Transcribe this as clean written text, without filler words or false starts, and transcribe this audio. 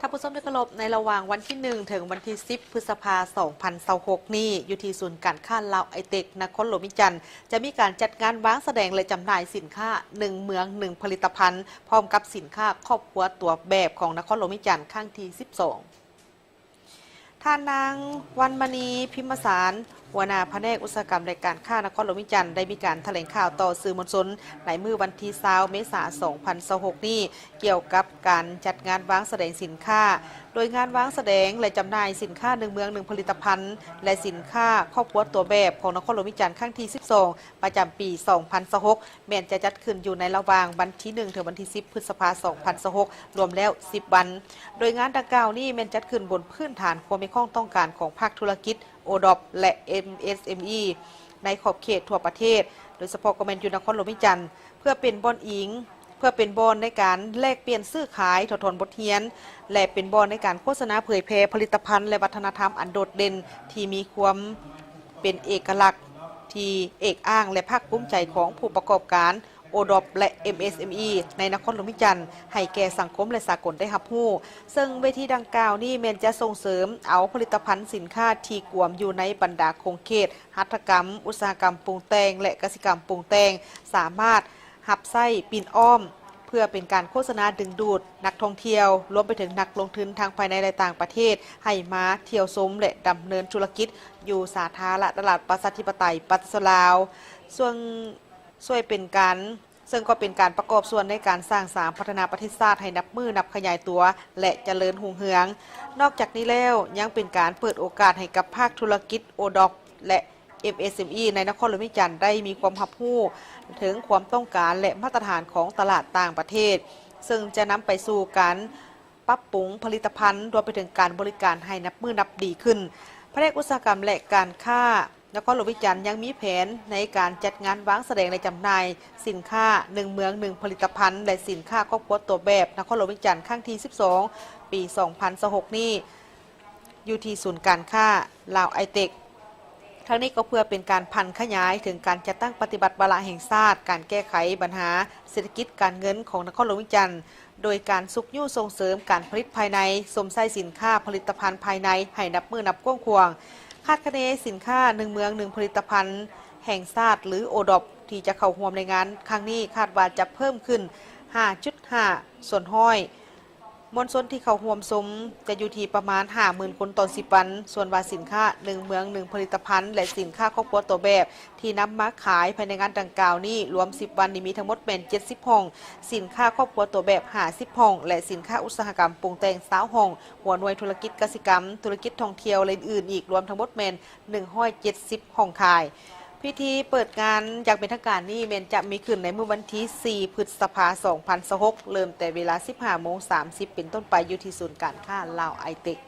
ท่านผู้ชมที่เคารพในระหว่างวันที่1ถึงวันที่10พฤษภาคม2026นี้อยู่ที่ศูนย์การค้าลาวไอเทคนครหลวงวิจันทร์จะมีการจัดงานวางแสดงและจำหน่ายสินค้า1เมือง1ผลิตภัณฑ์พร้อมกับสินค้าครอบครัวตัวแบบของนครหลวงวิจันทร์ครั้งที่12ท่านนางวันมณีพิมพ์สารหัวหน้าแผนกอุตสาหกรรมและการค้านครหลวงวิจันทร์ได้มีการแถลงข่าวต่อสื่อมวลชนในมื้อวันที่20เมษายน2026นี้เกี่ยวกับการจัดงานวางแสดงสินค้าโดยงานวางแสดงและจำหน่ายสินค้า1เมือง1ผลิตภัณฑ์และสินค้าครอบครัวตัวแบบของนครหลวงวิจันทร์ครั้งที่12ประจำปี2026แม้นจะจัดขึ้นอยู่ในระหว่างวันที่1ถึงวันที่10พฤษภาคม2026รวมแล้ว10วันโดยงานดังกล่าวนี้แม้นจัดขึ้นบนพื้นฐานความมีข้อต้องการของภาคธุรกิจโอดอปและ MSME ในขอบเขตทั่วประเทศโดยเฉพาะกมนครหลวงวิจันทร์เพื่อเป็นบอนอิงเพื่อเป็นบอนในการแลกเปลี่ยนซื้อขายถอดถอนบทเรียนและเป็นบอนในการโฆษณาเผยแพร่ผลิตภัณฑ์และวัฒนธรรมอันโดดเด่นที่มีความเป็นเอกลักษณ์ที่เอกอ้างและภาคภูมิใจของผู้ประกอบการโอดอปและ MSME ในนครหลวงวิจันทร์ให้แก่สังคมและสากลได้รับรู้ซึ่งเวทีดังกล่าวนี้แม้นจะส่งเสริมเอาผลิตภัณฑ์สินค้าที่กวมอยู่ในบรรดาโครงเขตหัตถกรรมอุตสาหกรรมปรุงแต่งและกสิกรรมปรุงแต่งสามารถหับไส้ปิ่นอ้อมเพื่อเป็นการโฆษณาดึงดูดนักท่องเที่ยวรวมไปถึงนักลงทุนทางภายในและต่างประเทศให้มาเที่ยวชมและดำเนินธุรกิจอยู่สาธารณตลาดประชาธิปไตยประเทศลาวซึ่งก็เป็นการประกอบส่วนในการสร้างสรรค์พัฒนาประเทศชาติให้นับมือนับขยายตัวและเจริญหุ่งเหืองนอกจากนี้แล้วยังเป็นการเปิดโอกาสให้กับภาคธุรกิจโอดอปและ MSME ในนครหลวงวิจันทร์ได้มีความรับรู้ถึงความต้องการและมาตรฐานของตลาดต่างประเทศซึ่งจะนำไปสู่การปรับปรุงผลิตภัณฑ์รวมไปถึงการบริการให้นับมือนับดีขึ้นแผนกอุตสาหกรรมและการค้านครหลวงวิจันทร์ยังมีแผนในการจัดงานวางแสดงและจำหน่ายสินค้า1เมือง1ผลิตภัณฑ์และสินค้าครอบครัวตัวแบบนครหลวงวิจันทร์ครั้งที่12ปี2026นี้อยู่ที่ศูนย์การค้าลาวไอเทคทั้งนี้ก็เพื่อเป็นการพันขยายถึงการจัดตั้งปฏิบัติวาระแห่งชาติการแก้ไขปัญหาเศรษฐกิจการเงินของนครหลวงวิจันทร์โดยการสุกยู่ส่งเสริมการผลิตภายในสมไส้สินค้าผลิตภัณฑ์ภายในให้นับมือนับกว้างขวางคาดคะเนสินค้า1เมือง1ผลิตภัณฑ์แห่งชาติหรือโอดอปที่จะเข้าร่วมในงานครั้งนี้คาดว่าจะเพิ่มขึ้น 5.5 ส่วนห้อยมวลชนที่เข้าร่วมชมจะอยู่ที่ประมาณ 50,000 คนต่อ10วันส่วนว่าสินค้า1เมือง1ผลิตภัณฑ์และสินค้าครอบครัวตัวแบบที่นำมาขายภายในงานดังกล่าวนี้รวม10วันนี้มีทั้งหมดเป็น70ห้องสินค้าครอบครัวตัวแบบ50ห้องและสินค้าอุตสาหกรรมปรุงแต่ง20ห้องหัวหน่วยธุรกิจกสิกรรมธุรกิจท่องเที่ยวและอื่นอีกรวมทั้งหมดเป็น170ห้องขายพิธีเปิดงานอย่างเป็นทางการนี้เมนจะมีขึ้นในเมื่อวันที่4พฤษภาคม2026เริ่มแต่เวลา 15:30 น.เป็นต้นไปอยู่ที่ศูนย์การค้าลาวไอเทค